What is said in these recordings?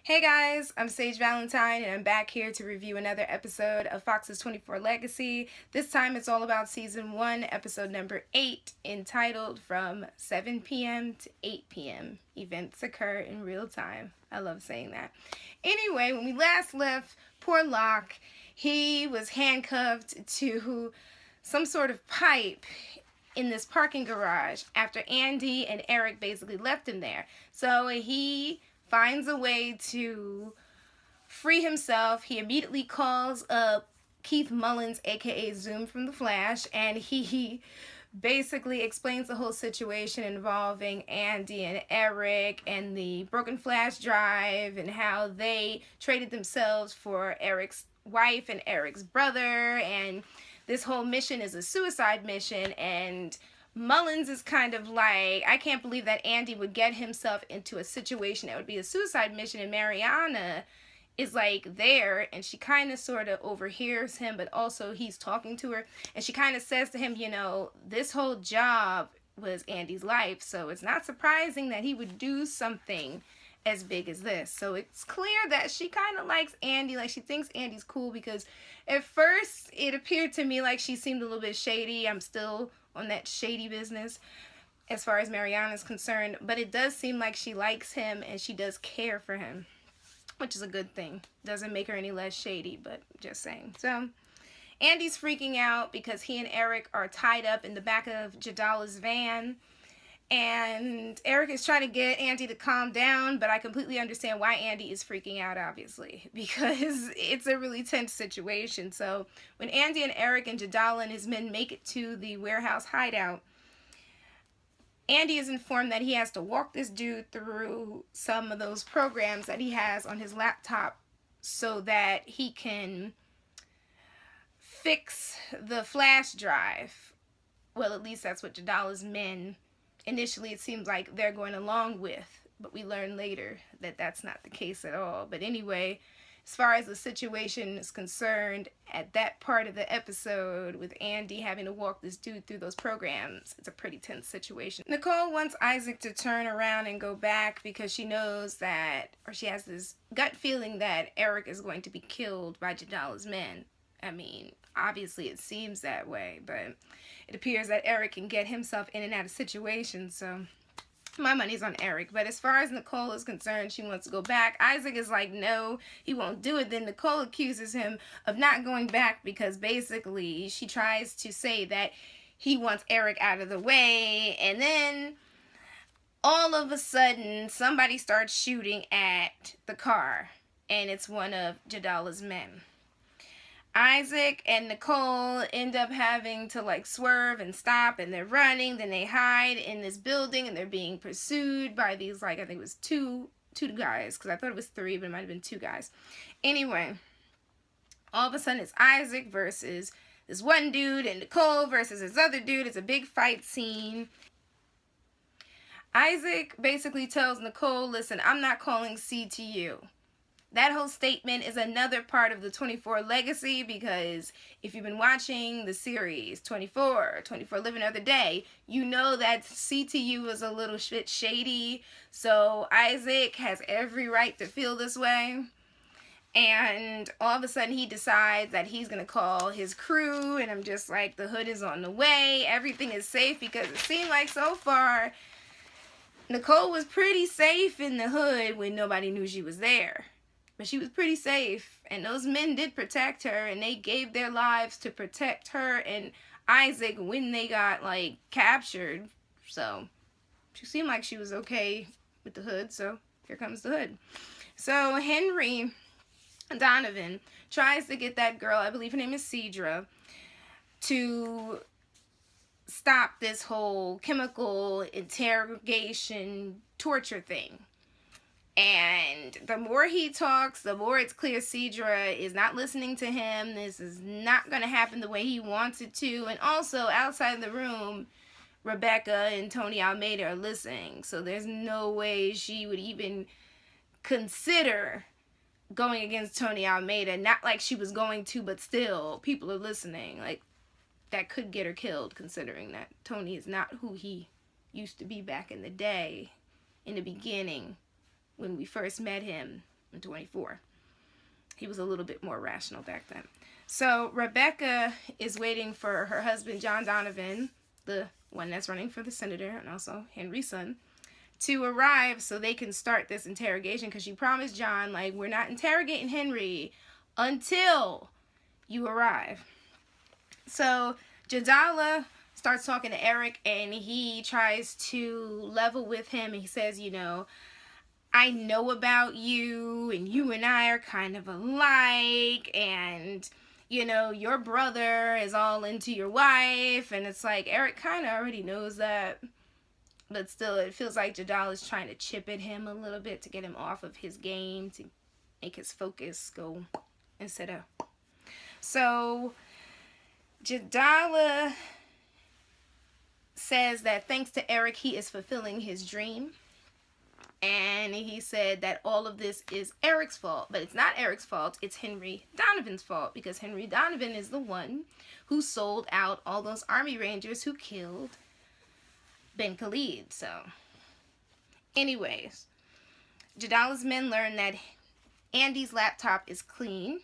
Hey guys, I'm Sage Valentine and I'm back here to review another episode of Fox's 24 Legacy. This time it's all about season 1, episode number 8, entitled From 7 p.m. to 8 p.m. Events occur in real time. I love saying that. Anyway, when we last left poor Locke, he was handcuffed to some sort of pipe in this parking garage after Andy and Eric basically left him there. So he finds a way to free himself. He immediately calls up Keith Mullins, aka Zoom from The Flash, and he basically explains the whole situation involving Andy and Eric and the broken flash drive and how they traded themselves for Eric's wife and Eric's brother, and this whole mission is a suicide mission. And Mullins is kind of like, I can't believe that Andy would get himself into a situation that would be a suicide mission, and Mariana is like there, and she kind of sort of overhears him, but also he's talking to her, and she kind of says to him, you know, this whole job was Andy's life, so it's not surprising that he would do something as big as this. So it's clear that she kind of likes Andy, like she thinks Andy's cool, because at first it appeared to me like she seemed a little bit shady. I'm still on that shady business as far as Mariana's concerned, but it does seem like she likes him and she does care for him, which is a good thing. Doesn't make her any less shady, but just saying. So Andy's freaking out because he and Eric are tied up in the back of Jadala's van, and Eric is trying to get Andy to calm down, but I completely understand why Andy is freaking out, obviously, because it's a really tense situation. So when Andy and Eric and Jadala and his men make it to the warehouse hideout, Andy is informed that he has to walk this dude through some of those programs that he has on his laptop so that he can fix the flash drive. Well, at least that's what Jadala's men, initially it seems like they're going along with, but we learn later that that's not the case at all. But anyway, as far as the situation is concerned, at that part of the episode with Andy having to walk this dude through those programs, it's a pretty tense situation. Nicole wants Isaac to turn around and go back because she knows that, or she has this gut feeling that Eric is going to be killed by Jadala's men. I mean, obviously it seems that way, but it appears that Eric can get himself in and out of situations, so my money's on Eric. But as far as Nicole is concerned, she wants to go back. Isaac is like, no, he won't do it. Then Nicole accuses him of not going back because basically she tries to say that he wants Eric out of the way, and then all of a sudden somebody starts shooting at the car, and it's one of Jadala's men. Isaac and Nicole end up having to like swerve and stop, and they're running. Then they hide in this building and they're being pursued by these, like, I think it was two guys, because I thought it was three, but it might have been two guys. Anyway, all of a sudden it's Isaac versus this one dude and Nicole versus this other dude. It's a big fight scene. Isaac basically tells Nicole, listen, I'm not calling CTU. That whole statement is another part of the 24 legacy, because if you've been watching the series 24 Live Another Day, you know that CTU is a little bit shady. So Isaac has every right to feel this way. And all of a sudden he decides that he's going to call his crew, and I'm just like, the hood is on the way. Everything is safe, because it seemed like so far Nicole was pretty safe in the hood when nobody knew she was there. But she was pretty safe, and those men did protect her, and they gave their lives to protect her and Isaac when they got, like, captured. So she seemed like she was okay with the hood, so here comes the hood. So Henry Donovan tries to get that girl, I believe her name is Cedra, to stop this whole chemical interrogation torture thing. And the more he talks, the more it's clear Cedra is not listening to him. This is not going to happen the way he wants it to. And also, outside the room, Rebecca and Tony Almeida are listening. So there's no way she would even consider going against Tony Almeida. Not like she was going to, but still, people are listening. Like, that could get her killed, considering that Tony is not who he used to be back in the day, in the beginning, when we first met him in 24. He was a little bit more rational back then. So Rebecca is waiting for her husband, John Donovan, the one that's running for the senator, and also Henry's son, to arrive so they can start this interrogation, because she promised John, like, we're not interrogating Henry until you arrive. So Jadala starts talking to Eric, and he tries to level with him. He says, you know, I know about you, and you and I are kind of alike, and, you know, your brother is all into your wife. And it's like, Eric kind of already knows that, but still it feels like Jadala is trying to chip at him a little bit to get him off of his game, to make his focus go instead of. So Jadala says that thanks to Eric, he is fulfilling his dream. And he said that all of this is Eric's fault. But it's not Eric's fault. It's Henry Donovan's fault. Because Henry Donovan is the one who sold out all those Army Rangers who killed Ben Khalid. So, anyways, Jadala's men learn that Andy's laptop is clean.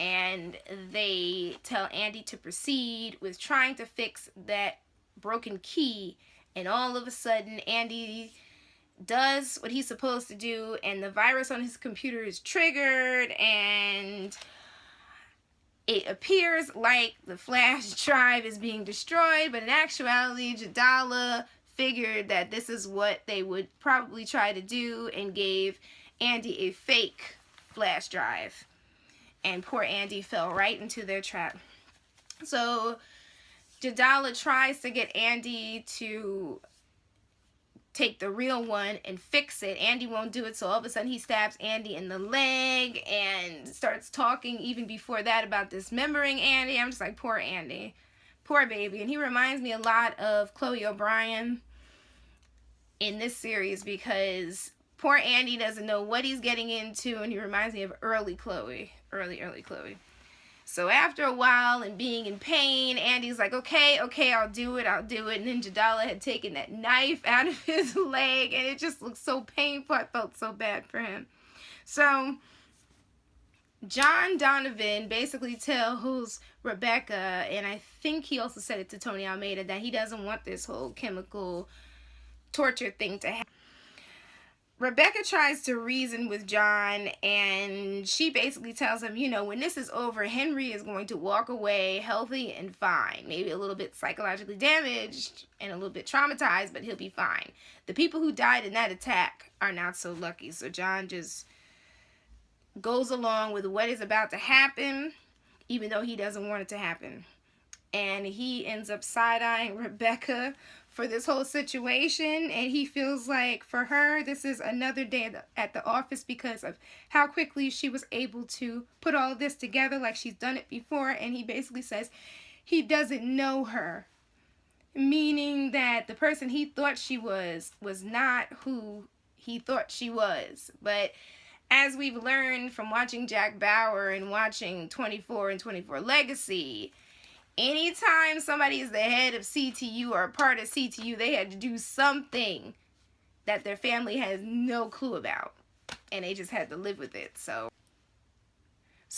And they tell Andy to proceed with trying to fix that broken key. And all of a sudden, Andy does what he's supposed to do, and the virus on his computer is triggered, and it appears like the flash drive is being destroyed, but in actuality, Jadala figured that this is what they would probably try to do and gave Andy a fake flash drive. And poor Andy fell right into their trap. So Jadala tries to get Andy to take the real one and fix it. Andy won't do it, so all of a sudden he stabs Andy in the leg and starts talking even before that about dismembering Andy. I'm just like, poor Andy. Poor baby. And he reminds me a lot of Chloe O'Brien in this series, because poor Andy doesn't know what he's getting into, and he reminds me of early Chloe. Early Chloe. So after a while and being in pain, Andy's like, okay, I'll do it. And then Jadala had taken that knife out of his leg, and it just looked so painful. I felt so bad for him. So John Donovan basically tells Rebecca, and I think he also said it to Tony Almeida, that he doesn't want this whole chemical torture thing to happen. Rebecca tries to reason with John, and she basically tells him, you know, when this is over, Henry is going to walk away healthy and fine. Maybe a little bit psychologically damaged and a little bit traumatized, but he'll be fine. The people who died in that attack are not so lucky. So John just goes along with what is about to happen, even though he doesn't want it to happen. And he ends up side-eyeing Rebecca for this whole situation, and he feels like for her this is another day at the office because of how quickly she was able to put all of this together like she's done it before. And he basically says he doesn't know her, meaning that the person he thought she was not who he thought she was. But as we've learned from watching Jack Bauer and watching 24 and 24 Legacy, anytime somebody is the head of CTU or a part of CTU, they had to do something that their family has no clue about, and they just had to live with it. So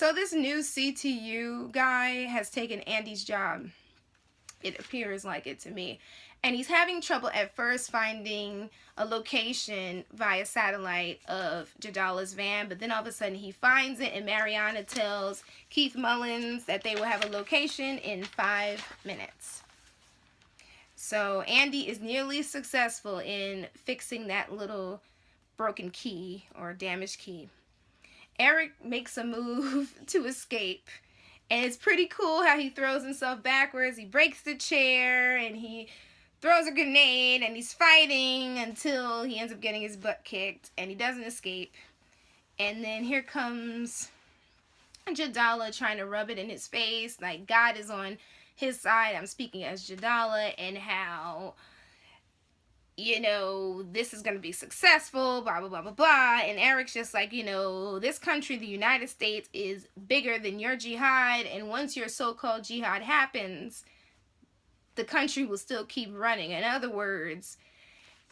this new CTU guy has taken Andy's job. It appears like it to me. And he's having trouble at first finding a location via satellite of Jadala's van, but then all of a sudden he finds it, and Mariana tells Keith Mullins that they will have a location in 5 minutes. So Andy is nearly successful in fixing that little broken key or damaged key. Eric makes a move to escape, and it's pretty cool how he throws himself backwards. He breaks the chair, and he throws a grenade, and he's fighting until he ends up getting his butt kicked, and he doesn't escape. And then here comes Jadala trying to rub it in his face, like God is on his side. I'm speaking as Jadala, and how, you know, this is going to be successful, blah, blah, blah, blah, blah. And Eric's just like, you know, this country, the United States, is bigger than your jihad, and once your so-called jihad happens, the country will still keep running. In other words,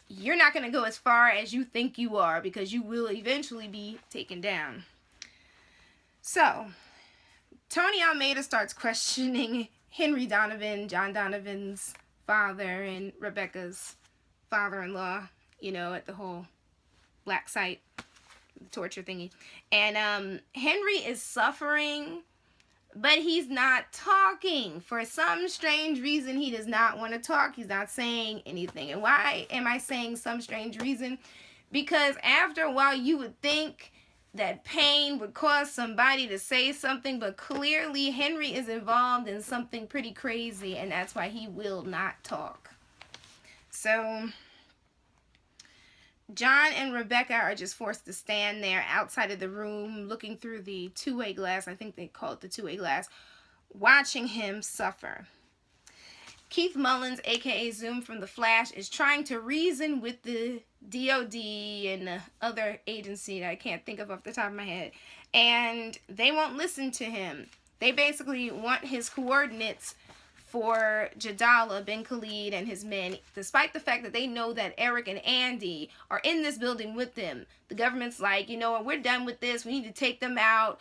you're not going to go as far as you think you are, because you will eventually be taken down. So, Tony Almeida starts questioning Henry Donovan, John Donovan's father, and Rebecca's father-in-law, you know, at the whole black site, the torture thingy. And Henry is suffering, but he's not talking. For some strange reason, he does not want to talk. He's not saying anything. And why am I saying some strange reason? Because after a while, you would think that pain would cause somebody to say something, but clearly Henry is involved in something pretty crazy, and that's why he will not talk. So John and Rebecca are just forced to stand there outside of the room, looking through the two-way glass, I think they call it the two-way glass, watching him suffer. Keith Mullins, aka Zoom from The Flash, is trying to reason with the DOD and the other agency that I can't think of off the top of my head, and they won't listen to him. They basically want his coordinates for Jadala, Ben Khalid, and his men, despite the fact that they know that Eric and Andy are in this building with them. The government's like, you know what, we're done with this. We need to take them out.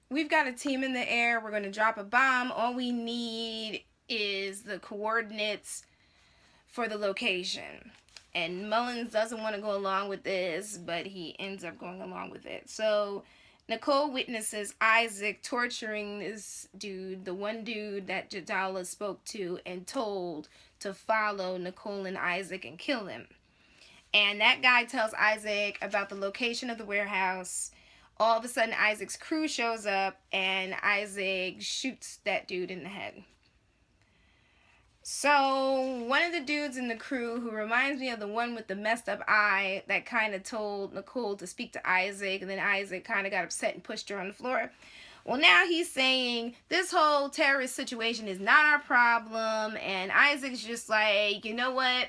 We've got a team in the air. We're going to drop a bomb. All we need is the coordinates for the location. And Mullins doesn't want to go along with this, but he ends up going along with it. So Nicole witnesses Isaac torturing this dude, the one dude that Jadala spoke to and told to follow Nicole and Isaac and kill him. And that guy tells Isaac about the location of the warehouse. All of a sudden, Isaac's crew shows up, and Isaac shoots that dude in the head. So one of the dudes in the crew, who reminds me of the one with the messed up eye that kind of told Nicole to speak to Isaac, and then Isaac kind of got upset and pushed her on the floor. Well, now he's saying this whole terrorist situation is not our problem, and Isaac's just like, you know what?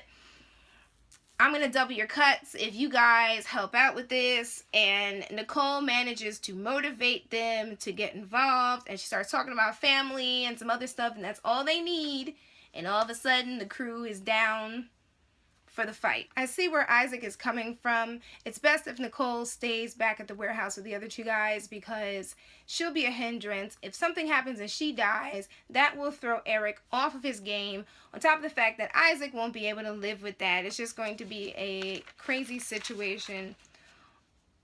I'm going to double your cuts if you guys help out with this. And Nicole manages to motivate them to get involved, and she starts talking about family and some other stuff, and that's all they need. And all of a sudden, the crew is down for the fight. I see where Isaac is coming from. It's best if Nicole stays back at the warehouse with the other two guys, because she'll be a hindrance. If something happens and she dies, that will throw Eric off of his game. On top of the fact that Isaac won't be able to live with that. It's just going to be a crazy situation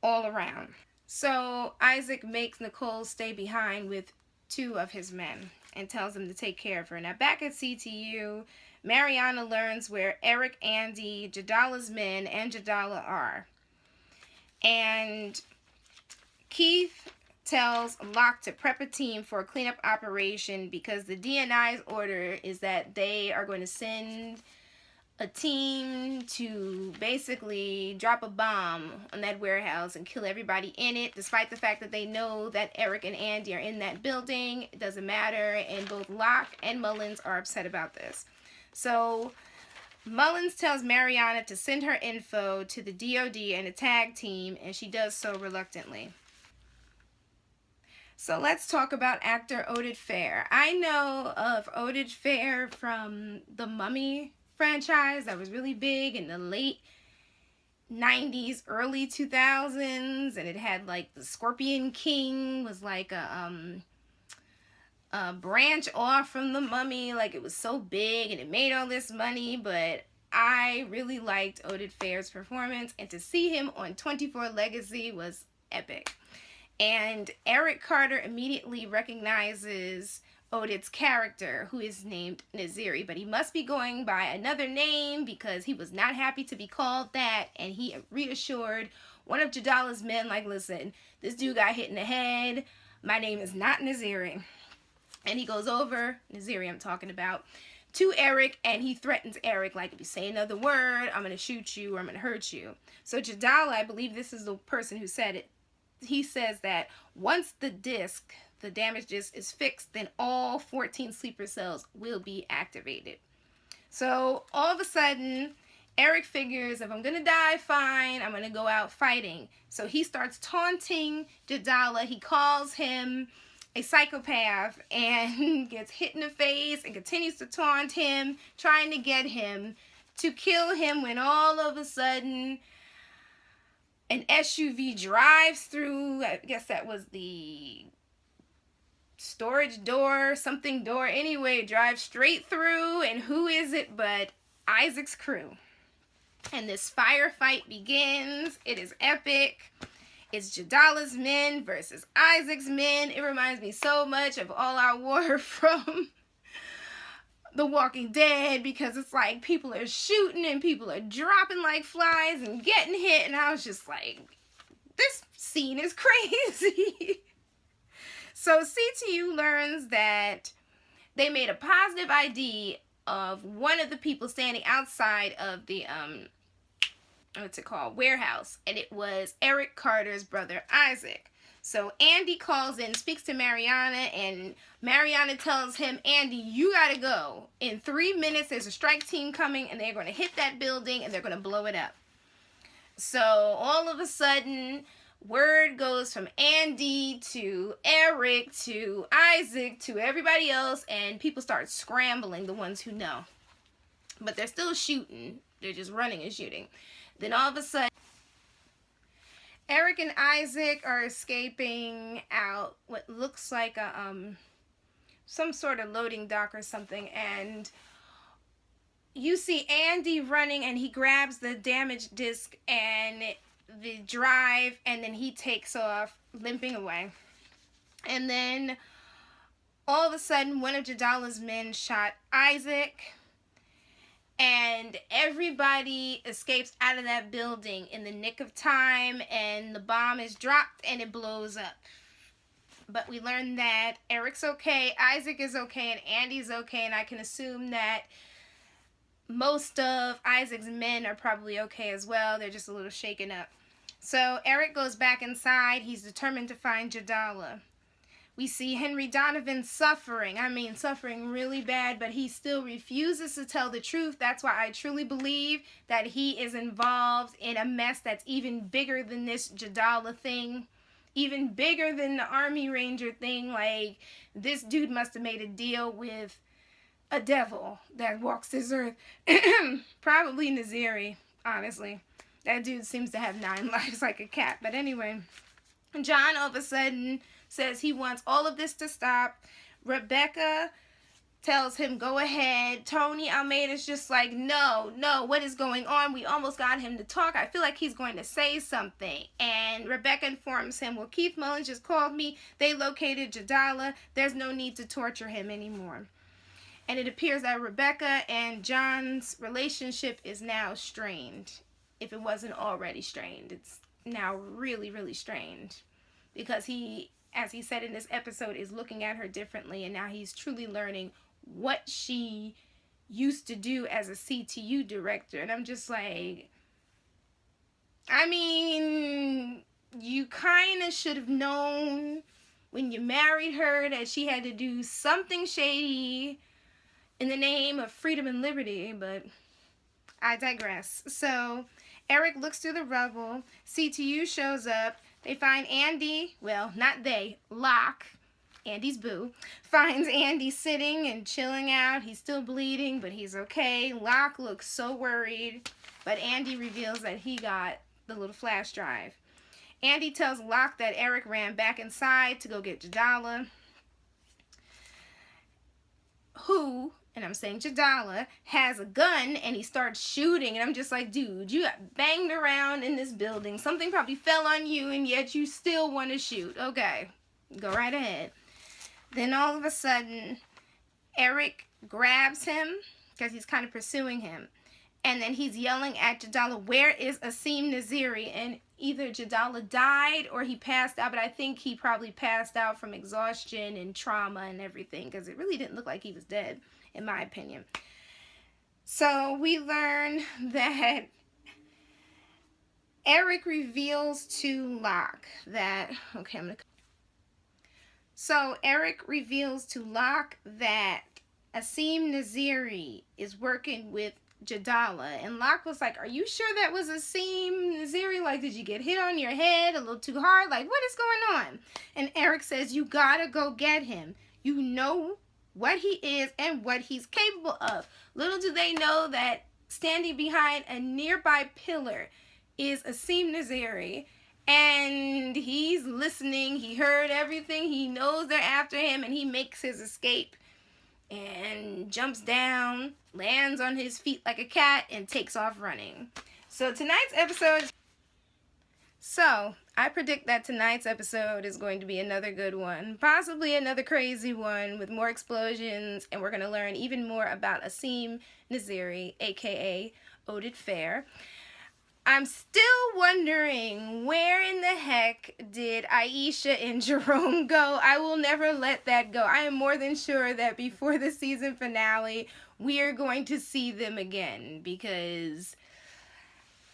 all around. So Isaac makes Nicole stay behind with two of his men and tells them to take care of her. Now, back at CTU, Mariana learns where Eric, Andy, Jadala's men, and Jadala are. And Keith tells Locke to prep a team for a cleanup operation, because the DNI's order is that they are going to send a team to basically drop a bomb on that warehouse and kill everybody in it, despite the fact that they know that Eric and Andy are in that building. It doesn't matter, and both Locke and Mullins are upset about this. So Mullins tells Mariana to send her info to the DOD and a tag team, and she does so reluctantly. So let's talk about actor Oded Fehr. I know of Oded Fehr from the Mummy franchise that was really big in the late 90s, early 2000s, and it had like the Scorpion King was like a branch off from the Mummy. Like, it was so big and it made all this money, but I really liked Oded Fehr's performance, and to see him on 24 Legacy was epic. And Eric Carter immediately recognizes Oded's character, who is named Naziri, but he must be going by another name because he was not happy to be called that, and he reassured one of Jadala's men, like, listen, this dude got hit in the head, my name is not Naziri. And he goes over, Naziri I'm talking about, to Eric, and he threatens Eric, like, if you say another word, I'm going to shoot you or I'm going to hurt you. So Jadala, I believe this is the person who said it, he says that once the damaged disc is fixed, then all 14 sleeper cells will be activated. So all of a sudden, Eric figures, if I'm going to die, fine, I'm going to go out fighting. So he starts taunting Jadala. He calls him a psychopath and gets hit in the face and continues to taunt him, trying to get him to kill him when all of a sudden an SUV drives through. I guess that was the storage door, something door. Anyway, drives straight through, and who is it but Isaac's crew? And this firefight begins. It is epic. It's Jadala's men versus Isaac's men. It reminds me so much of All Out War from The Walking Dead, because it's like people are shooting and people are dropping like flies and getting hit, and I was just like, this scene is crazy. So CTU learns that they made a positive ID of one of the people standing outside of the warehouse, and it was Eric Carter's brother Isaac. So Andy calls in, speaks to Mariana, and Mariana tells him, Andy, you gotta go. In 3 minutes, there's a strike team coming, and they're going to hit that building, and they're going to blow it up. So all of a sudden, word goes from Andy to Eric to Isaac to everybody else, and people start scrambling, the ones who know. But they're still shooting. They're just running and shooting. Then all of a sudden, Eric and Isaac are escaping out what looks like a some sort of loading dock or something, and you see Andy running, and he grabs the damaged disc and the drive, and then he takes off limping away. And then all of a sudden, one of Jadala's men shot Isaac, and everybody escapes out of that building in the nick of time, and the bomb is dropped and it blows up. But we learn that Eric's okay, Isaac is okay, and Andy's okay, and I can assume that most of Isaac's men are probably okay as well. They're just a little shaken up. So Eric goes back inside. He's determined to find Jadala. We see Henry Donovan suffering. I mean, suffering really bad, but he still refuses to tell the truth. That's why I truly believe that he is involved in a mess that's even bigger than this Jadala thing. Even bigger than the Army Ranger thing. Like, this dude must have made a deal with a devil that walks this earth. Probably Naziri, honestly. That dude seems to have 9 lives like a cat. But anyway, John all of a sudden says he wants all of this to stop. Rebecca tells him, go ahead. Tony Almeida's just like, no, what is going on? We almost got him to talk. I feel like he's going to say something. And Rebecca informs him, well, Keith Mullins just called me. They located Jadala. There's no need to torture him anymore. And it appears that Rebecca and John's relationship is now strained. If it wasn't already strained, it's now really, really strained. Because he, as he said in this episode, is looking at her differently. And now he's truly learning what she used to do as a CTU director. And I'm just like, I mean, you kind of should have known when you married her that she had to do something shady in the name of freedom and liberty, but I digress. So Eric looks through the rubble. CTU shows up. They find Andy, well, not they, Locke, Andy's boo, finds Andy sitting and chilling out. He's still bleeding, but he's okay. Locke looks so worried, but Andy reveals that he got the little flash drive. Andy tells Locke that Eric ran back inside to go get Jadala, who, and I'm saying Jadala, has a gun, and he starts shooting, and I'm just like, dude, you got banged around in this building. Something probably fell on you, and yet you still want to shoot. Okay, go right ahead. Then all of a sudden, Eric grabs him, because he's kind of pursuing him, and then he's yelling at Jadala, where is Asim Naziri? And either Jadala died or he passed out, but I think he probably passed out from exhaustion and trauma and everything, because it really didn't look like he was dead, in my opinion. So we learn that Eric reveals to Locke that, So Eric reveals to Locke that Asim Naziri is working with Jadala, and Locke was like, are you sure that was Asim Naziri? Like, did you get hit on your head a little too hard? Like, what is going on? And Eric says, you gotta go get him. You know what he is and what he's capable of. Little do they know that standing behind a nearby pillar is Asim Nazari, and he's listening. He heard everything. He knows they're after him, and he makes his escape and jumps down, lands on his feet like a cat, and takes off running. So I predict that tonight's episode is going to be another good one, possibly another crazy one with more explosions, and we're going to learn even more about Asim Nazari, aka Oded Fair. I'm still wondering, where in the heck did Aisha and Jerome go? I will never let that go. I am more than sure that before the season finale, we are going to see them again, because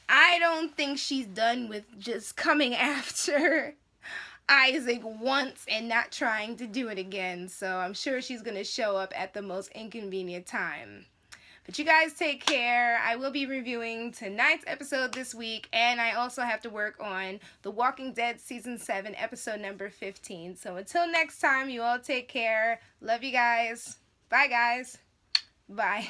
I don't think she's done with just coming after Isaac once and not trying to do it again. So I'm sure she's going to show up at the most inconvenient time. But you guys take care. I will be reviewing tonight's episode this week, and I also have to work on The Walking Dead Season 7, episode number 15. So until next time, you all take care. Love you guys. Bye, guys. Bye.